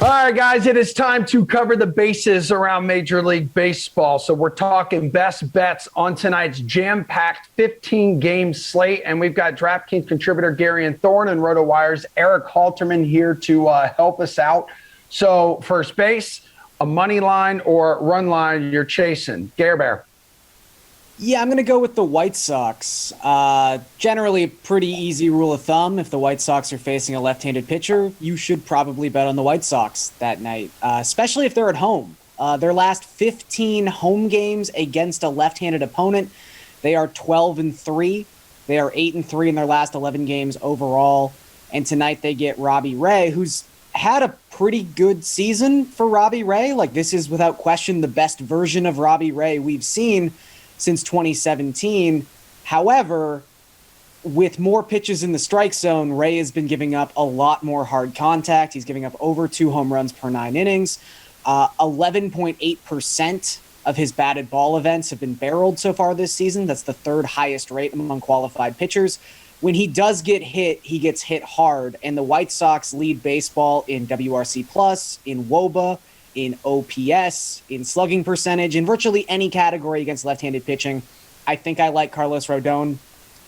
All right, guys, it is time to cover the bases around Major League Baseball. So we're talking best bets on tonight's jam-packed 15-game slate, and we've got DraftKings contributor Gary and Thorne and Rotowire's Erik Halterman here to help us out. So first base, a money line or run line you're chasing. Gare Bear. Yeah, I'm going to go with the White Sox. Generally, a pretty easy rule of thumb. If the White Sox are facing a left-handed pitcher, you should probably bet on the White Sox that night, especially if they're at home. Their last 15 home games against a left-handed opponent, they are 12-3. They are 8-3 in their last 11 games overall. And tonight they get Robbie Ray, who's had a pretty good season for Robbie Ray. Like, this is without question the best version of Robbie Ray we've seen since 2017. However, with more pitches in the strike zone, Ray has been giving up a lot more hard contact. He's giving up over 2 home runs per 9 innings. 11.8% of his batted ball events have been barreled so far this season. That's the 3rd highest rate among qualified pitchers. When he does get hit, he gets hit hard. And the White Sox lead baseball in WRC+, in WOBA, in OPS, in slugging percentage, in virtually any category against left-handed pitching. I think I like Carlos Rodon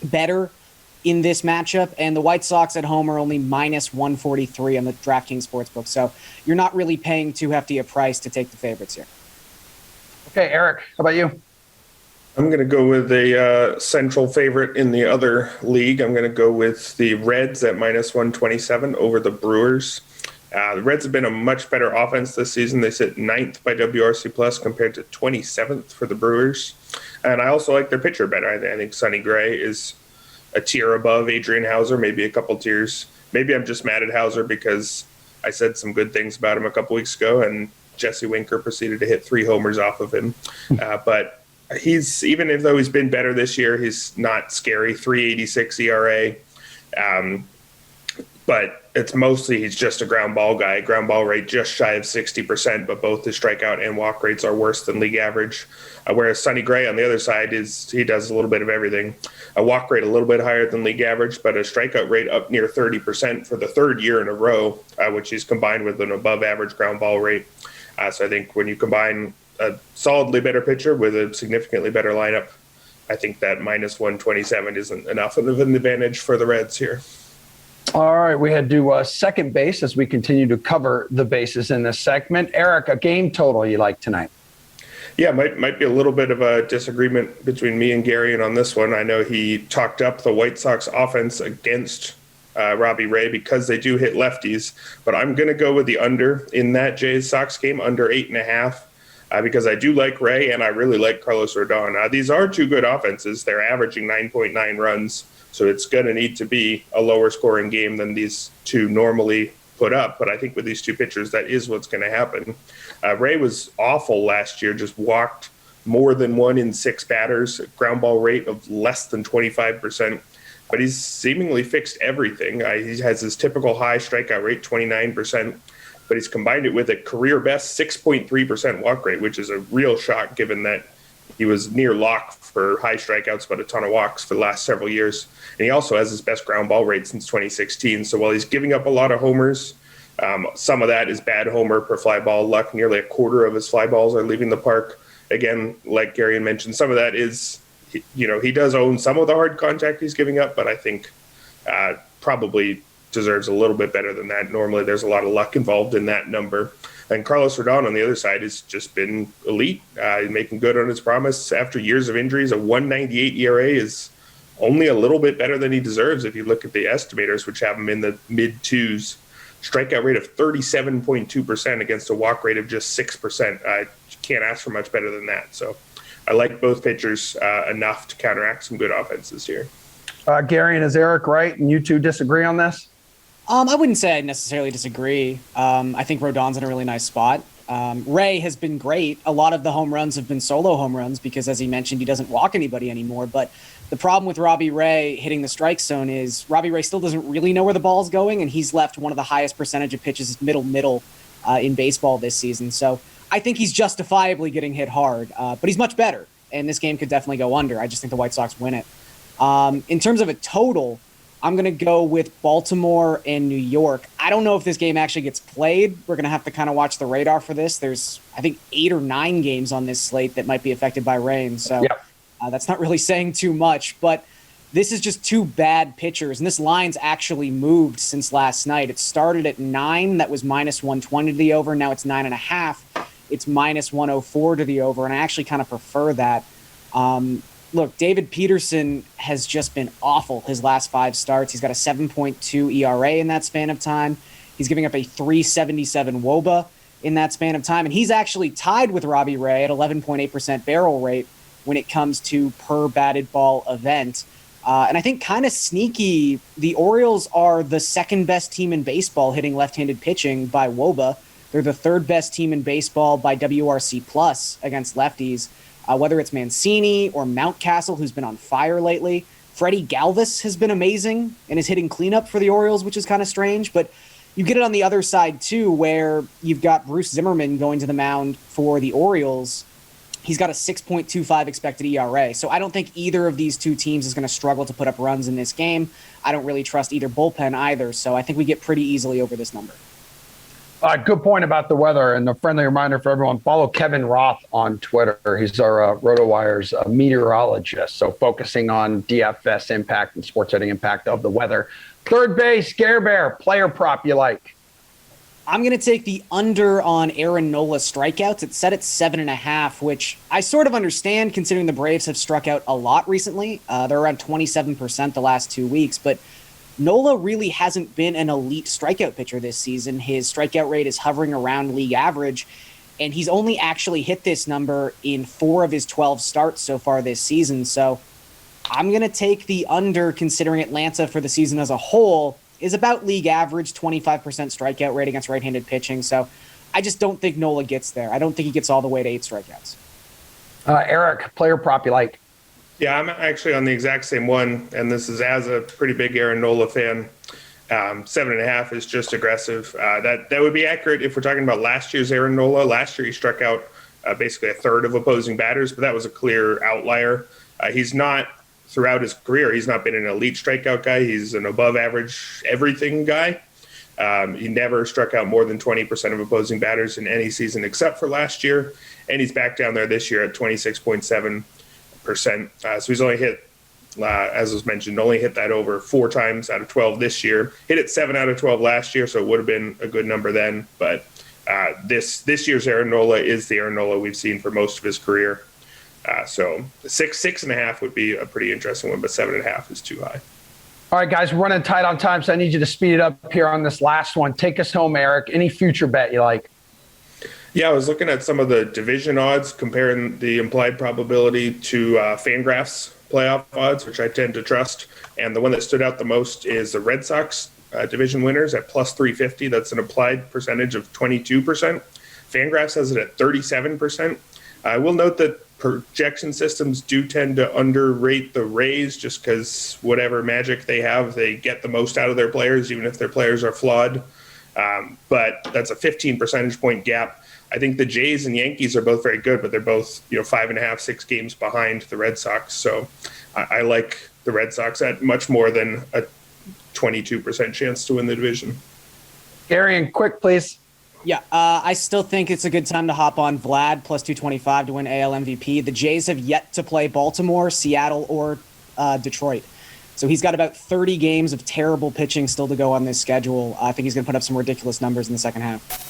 better in this matchup, and the White Sox at home are only minus 143 on the DraftKings Sportsbook, so you're not really paying too hefty a price to take the favorites here. Okay, Erik, how about you? I'm going to go with a central favorite in the other league. I'm going to go with the Reds at minus 127 over the Brewers. The Reds have been a much better offense this season. They sit 9th by WRC Plus compared to 27th for the Brewers. And I also like their pitcher better. I think Sonny Gray is a tier above Adrian Hauser, maybe a couple tiers. Maybe I'm just mad at Hauser because I said some good things about him a couple weeks ago, and Jesse Winker proceeded to hit 3 homers off of him. But even though he's been better this year, he's not scary. 3.86 ERA. But it's mostly he's just a ground ball guy. Ground ball rate just shy of 60%, but both his strikeout and walk rates are worse than league average. Whereas Sonny Gray on the other side he does a little bit of everything. A walk rate a little bit higher than league average, but a strikeout rate up near 30% for the 3rd year in a row, which is combined with an above average ground ball rate. So I think when you combine a solidly better pitcher with a significantly better lineup, I think that minus 127 isn't enough of an advantage for the Reds here. All right, we head to second base as we continue to cover the bases in this segment. Erik, a game total you like tonight? Yeah, might be a little bit of a disagreement between me and Gary and on this one. I know he talked up the White Sox offense against Robbie Ray because they do hit lefties, but I'm going to go with the under in that Jays-Sox game, under 8.5, because I do like Ray and I really like Carlos Rodon. These are 2 good offenses. They're averaging 9.9 runs. So it's going to need to be a lower scoring game than these 2 normally put up. But I think with these 2 pitchers, that is what's going to happen. Ray was awful last year, just walked more than 1 in 6 batters, ground ball rate of less than 25%. But he's seemingly fixed everything. He has his typical high strikeout rate, 29%. But he's combined it with a career best 6.3% walk rate, which is a real shock given that he was near lock for high strikeouts, but a ton of walks for the last several years. And he also has his best ground ball rate since 2016. So while he's giving up a lot of homers, some of that is bad homer per fly ball luck. Nearly a quarter of his fly balls are leaving the park. Again, like Gary mentioned, some of that is, he does own some of the hard contact he's giving up, but I think probably deserves a little bit better than that. Normally there's a lot of luck involved in that number. And Carlos Rodon on the other side has just been elite, making good on his promise. After years of injuries, a 1.98 ERA is only a little bit better than he deserves if you look at the estimators, which have him in the mid-2s. Strikeout rate of 37.2% against a walk rate of just 6%. I can't ask for much better than that. So I like both pitchers enough to counteract some good offenses here. Gary, and is Erik right? And you two disagree on this? I wouldn't say I necessarily disagree. I think Rodon's in a really nice spot. Ray has been great. A lot of the home runs have been solo home runs because, as he mentioned, he doesn't walk anybody anymore. But the problem with Robbie Ray hitting the strike zone is Robbie Ray still doesn't really know where the ball's going, and he's left one of the highest percentage of pitches middle in baseball this season. So I think he's justifiably getting hit hard, but he's much better, and this game could definitely go under. I just think the White Sox win it. In terms of a total, I'm going to go with Baltimore and New York. I don't know if this game actually gets played. We're going to have to kind of watch the radar for this. There's, I think, 8 or 9 games on this slate that might be affected by rain. So that's not really saying too much. But this is just two bad pitchers. And this line's actually moved since last night. It started at 9. That was minus 120 to the over. Now it's 9.5. It's minus 104 to the over. And I actually kind of prefer that. Look, David Peterson has just been awful his last 5 starts. He's got a 7.2 ERA in that span of time. He's giving up a 3.77 WOBA in that span of time. And he's actually tied with Robbie Ray at 11.8% barrel rate when it comes to per batted ball event. And I think kind of sneaky, the Orioles are the second best team in baseball hitting left-handed pitching by WOBA. They're the third best team in baseball by WRC plus against lefties. Whether it's Mancini or Mountcastle, who's been on fire lately. Freddie Galvis has been amazing and is hitting cleanup for the Orioles, which is kind of strange. But you get it on the other side, too, where you've got Bruce Zimmerman going to the mound for the Orioles. He's got a 6.25 expected ERA. So I don't think either of these two teams is going to struggle to put up runs in this game. I don't really trust either bullpen either. So I think we get pretty easily over this number. Good point about the weather, and a friendly reminder for everyone, follow Kevin Roth on Twitter. He's our Rotowire's meteorologist, so focusing on DFS impact and sports betting impact of the weather. Third base, Scare Bear, player prop you like? I'm going to take the under on Aaron Nola strikeouts. It's set at 7.5, which I sort of understand considering the Braves have struck out a lot recently. They're around 27% the last 2 weeks, but Nola really hasn't been an elite strikeout pitcher this season. His strikeout rate is hovering around league average, and he's only actually hit this number in 4 of his 12 starts so far this season. So I'm going to take the under, considering Atlanta for the season as a whole is about league average, 25% strikeout rate against right-handed pitching. So I just don't think Nola gets there. I don't think he gets all the way to 8 strikeouts. Erik, player prop you like? Yeah, I'm actually on the exact same one, and this is as a pretty big Aaron Nola fan. 7.5 is just aggressive. That would be accurate if we're talking about last year's Aaron Nola. Last year he struck out basically a third of opposing batters, but that was a clear outlier. He's not, throughout his career, he's not been an elite strikeout guy. He's an above average everything guy. He never struck out more than 20% of opposing batters in any season except for last year, and he's back down there this year at 26.7%. So he's only hit, as was mentioned, only hit that over 4 times out of 12 this year. Hit it 7 out of 12 last year, so it would have been a good number then. But this year's Aaron Nola is the Aaron Nola we've seen for most of his career. So 6.5 would be a pretty interesting one, but 7.5 is too high. All right, guys, we're running tight on time, so I need you to speed it up here on this last one. Take us home, Erik. Any future bet you like? Yeah, I was looking at some of the division odds, comparing the implied probability to Fangraphs playoff odds, which I tend to trust. And the one that stood out the most is the Red Sox division winners at plus 350. That's an applied percentage of 22%. Fangraphs has it at 37%. I will note that projection systems do tend to underrate the Rays just because whatever magic they have, they get the most out of their players, even if their players are flawed. But that's a 15 percentage point gap. I think the Jays and Yankees are both very good, but they're both 5.5, 6 games behind the Red Sox. So I like the Red Sox at much more than a 22% chance to win the division. Gary, and quick, please. Yeah, I still think it's a good time to hop on Vlad plus 225 to win AL MVP. The Jays have yet to play Baltimore, Seattle, or Detroit. So he's got about 30 games of terrible pitching still to go on this schedule. I think he's going to put up some ridiculous numbers in the second half.